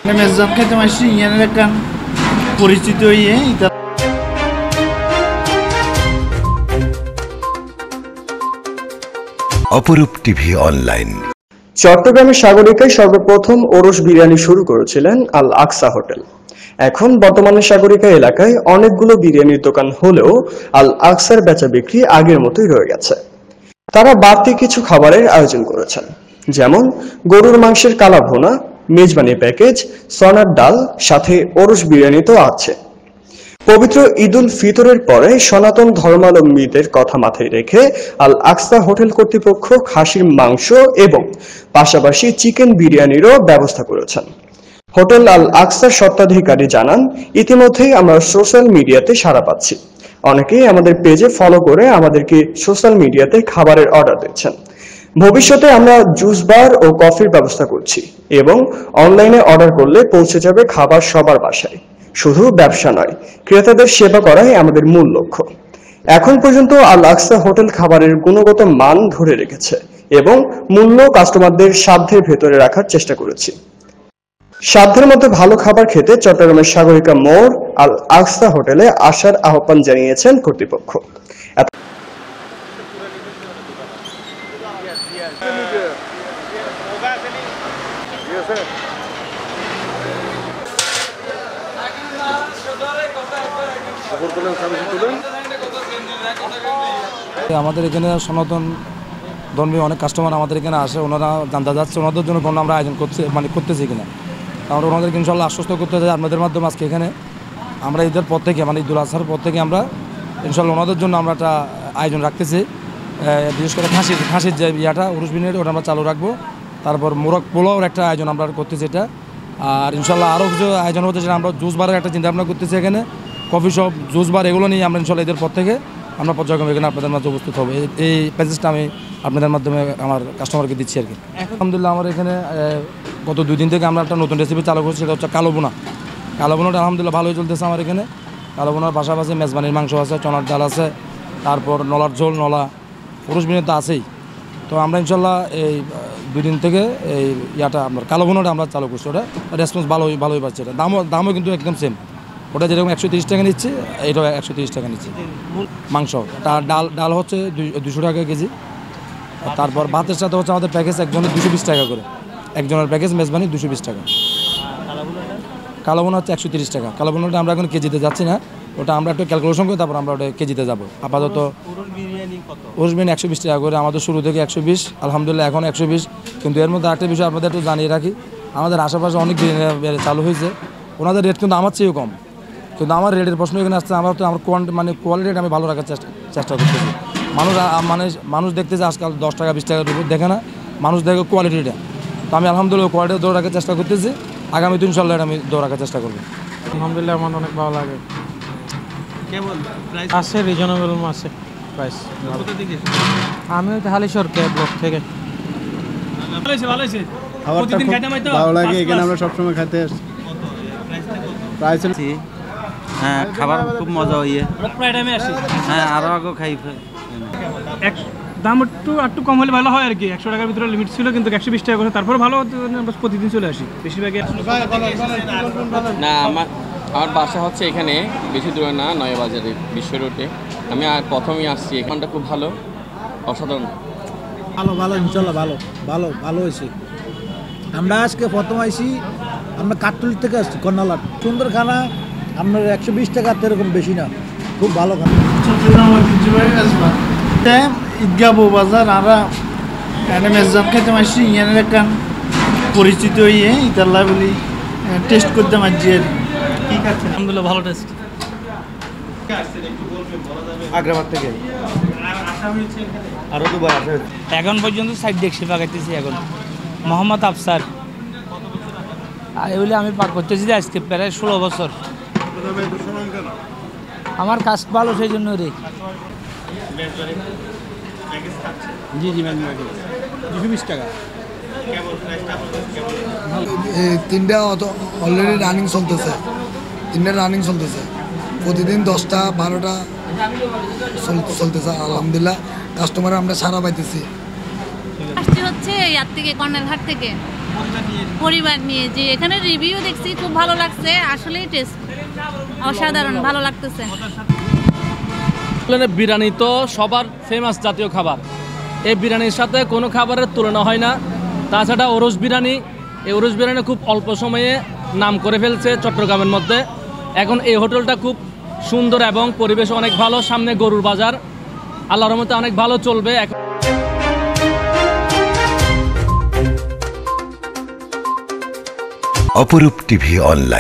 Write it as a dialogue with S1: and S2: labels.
S1: মেজান খাইতে মাসি ইয়ানের একটা পরিচিত হইয়ে
S2: অপরূপ টিভি অনলাইন।
S3: চট্টগ্রামের সাগরিকায় সর্বপ্রথম ওরস বিরিয়ানি শুরু করেছিলেন আল আকসা হোটেল। এখন বর্তমানে সাগরিকা এলাকায় অনেকগুলো বিরিয়ানির দোকান হলেও আল আকসার বেচা বিক্রি আগের মতোই রয়ে গেছে। তারা বাড়তি কিছু খাবারের আয়োজন করেছেন, যেমন গরুর মাংসের কালা ভুনা, মেজবানি প্যাকেজ, সনার ডাল, সাথে ওরস বিরিয়ানি তো আছে। পবিত্র ঈদুল ফিতরের পরে সনাতন ধর্মাবলম্বীদের কথা মাথায় রেখে আল আকসা হোটেল কর্তৃপক্ষ খাসির মাংস এবং পাশাপাশি চিকেন বিরিয়ানিরও ব্যবস্থা করেছেন। হোটেল আল আকসার স্বত্বাধিকারী জানান, ইতিমধ্যেই আমরা সোশ্যাল মিডিয়াতে সাড়া পাচ্ছি। অনেকেই আমাদের পেজে ফলো করে আমাদেরকে সোশ্যাল মিডিয়াতে খাবারের অর্ডার দিচ্ছেন। ভবিষ্যতে আমরা জুস বার ও কফির ব্যবস্থা করছি এবং অনলাইনে অর্ডার করলে পৌঁছে যাবে খাবার সবার বাসায়। শুধু ব্যবসা নয়, ক্রেতাদের সেবা করাই আমাদের মূল লক্ষ্য। এখন পর্যন্ত আল আকসা হোটেল খাবারের গুণগত মান ধরে রেখেছে এবং মূল্য কাস্টমারদের সাধ্যের ভেতরে রাখার চেষ্টা করেছি। সাধ্যের মধ্যে ভালো খাবার খেতে চট্টগ্রামের সাগরিকা মোড় আল আকসা হোটেলে আসার আহ্বান জানিয়েছেন কর্তৃপক্ষ।
S4: আমাদের এখানে সনাতন ধর্মীয় অনেক কাস্টমার আমাদের এখানে আসে, ওনারা জানতে যাচ্ছে ওনাদের জন্য কোনো আমরা আয়োজন করতেছি কিনা। আমরা ওনাদেরকে ইনশাল্লাহ আশ্বস্ত করতে চাই আপনাদের মাধ্যমে আজকে এখানে আমরা ঈদের পর থেকে ঈদুল আজহার পর থেকে আমরা ইনশাল্লাহ ওনাদের জন্য আমরা একটা আয়োজন রাখতেছি। বিশেষ করে খাসির যে ইয়াটা উরুস বিরিয়ানি ওটা আমরা চালু রাখবো। তারপর মোরগ পোলাওর একটা আয়োজন আমরা করতেছি এটা। আর ইনশাল্লাহ আরও কিছু আয়োজন হচ্ছে, আমরা জুস বারের একটা চিন্তা ভাবনা করতেছি এখানে, কফি শপ, জুস বার এগুলো নিয়ে আমরা ইনশাল্লাহ ঈদের পর থেকে আমরা পর্যায়ক্রমে এখানে আপনাদের মাঝে উপস্থিত হবে। এই প্যাকেজটা আমি আপনাদের মাধ্যমে আমার কাস্টমারকে দিচ্ছি আর কি। আলহামদুলিল্লাহ আমার এখানে গত 2 দিন থেকে আমরা একটা নতুন রেসিপি চালু করছি, সেটা হচ্ছে কালো বোনা। কালো বোনাটা আলহামদুলিল্লাহ ভালোই চলতেছে আমার এখানে। কালো বোনার পাশাপাশি মেজবানির মাংস আছে, চনার ডাল আছে, তারপর নলার ঝোল, নলা, পুরুষ বিরিয়ানি তো আছেই। তো আমরা ইনশাল্লাহ এই 2 দিন থেকে এই ইয়াটা আপনার কালো বোনাটা আমরা চালু করছি। ওটা রেসপন্স ভালোই পাচ্ছে। এটা দামও কিন্তু একদম সেম। ওটা যেরকম 130 টাকা নিচ্ছে, এইটাও 130 টাকা নিচ্ছে মাংস। তার ডাল হচ্ছে 200 টাকা কেজি। তারপর ভাতের সাথে হচ্ছে আমাদের প্যাকেজ একজনের 220 টাকা করে, একজনের প্যাকেজ মেজবানি 220 টাকা। কালো বোনা হচ্ছে 130 টাকা। কালো বোনাটা আমরা এখন কেজিতে যাচ্ছি না, ওটা আমরা একটু ক্যালকুলেশন করি, তারপর আমরা ওটা কেজিতে যাবো। আপাতত ওরস বিরিয়ানি 120 টাকা করে, আমাদের শুরু থেকে 120, আলহামদুলিল্লাহ এখন 120। কিন্তু এর মধ্যে একটা বিষয় আপনাদের একটু জানিয়ে রাখি, আমাদের আশেপাশে অনেক বিরিয়ানি চালু হয়েছে, ওনাদের রেট কিন্তু আমার চেয়েও কম। কিন্তু আমার রেটের প্রশ্ন এখানে আসছে, আমার কোয়ালিটিটা আমি ভালো রাখার চেষ্টা করতেছি। মানুষ দেখতেছে আজকাল 10 টাকা 20 টাকার উপর দেখে না, মানুষ দেখে কোয়ালিটিটা। তো আমি আলহামদুলিল্লাহ কোয়ালিটি ধরে রাখার চেষ্টা করতেছি, আগামী দিন ইনশাল্লাহ আমি ধরে রাখার চেষ্টা করবো।
S5: আলহামদুলিল্লাহ আমার অনেক ভালো লাগে। আছে রিজনেবল আছে প্রাইস। আমি ওই হালিশহর ব্লক থেকে।
S6: ভালো লাগে, এখানে আমরা সবসময় খাইতে আসি।
S7: হ্যাঁ, খাবার খুব মজা হইয়ে। হ্যাঁ, আরো আগে খাই।
S5: দাম একটু কম হলে ভালো হয় আর কি। 100 টাকার ভিতরে লিমিট ছিল, কিন্তু 120 টাকা করে। তারপর ভালো আমরা প্রতিদিন চলে আসি বেশিরভাগই।
S8: না, আমার বাসা হচ্ছে এখানে, বেশি দূরে না, নয়াবাজারে, বিশ্ব রোডে। আমি প্রথমেই আসছি, এখানটা খুব ভালো, অসাধারণ।
S9: ভালো ইনশাল্লাহ ভালো হয়েছে। আমরা আজকে প্রথম আইসি, আমরা কাঠতুলি থেকে আসছি, কর্নালাট। সুন্দর খানা, আপনার 120 টাকা এরকম বেশি না, খুব ভালো খানা।
S1: ঈদগাহ বাজার আমরা মেজান খাইতে মাসি ইয়ানের একটা পরিচিত হইয়ে ইতাল্লাহ বলি টেস্ট করতে মারছি আর কি।
S5: আলহামদুলিল্লাহ ভালো টেস্ট।
S6: আগ্রাবাদ থেকে আরো 2 বার আসে।
S5: এখন পর্যন্ত সাইড দেখছি পাকাইতেছি। এখন মোহাম্মদ আফসার, আর এগুলি আমি পাক করতেছি যে আজকে প্রায় 16 বছর। আমার কাজ ভালো, সেই জন্য রে।
S6: জি 220 টাকা।
S10: তিনটা অলরেডি রানিং চলতেছে, প্রতিদিন 10টা 12টা চলতেছে। আলহামদুলিল্লাহ কাস্টমার আমরা সারা পাইতেছি।
S11: হচ্ছে ইয়ার থেকে, কর্নেলঘাট থেকে। পরিবার নিয়ে যে এখানে রিভিউ দেখছি খুব ভালো লাগছে, আসলেই টেস্ট অসাধারণ, ভালো লাগতেছে।
S12: বিরিয়ানি তো সবার ফেমাস জাতীয় খাবার, এই বিরিয়ানির সাথে কোনো খাবারের তুলনা হয় না। তাছাড়া ওরস বিরিয়ানি, এই ওরস বিরিয়ানি খুব অল্প সময়ে নাম করে ফেলছে চট্টগ্রামের মধ্যে। এখন এই হোটেলটা খুব সুন্দর এবং পরিবেশ অনেক ভালো, সামনে গরুর বাজার, আল্লাহর রহমতে অনেক ভালো চলবে।
S2: অপরূপ টিভি অনলাইন।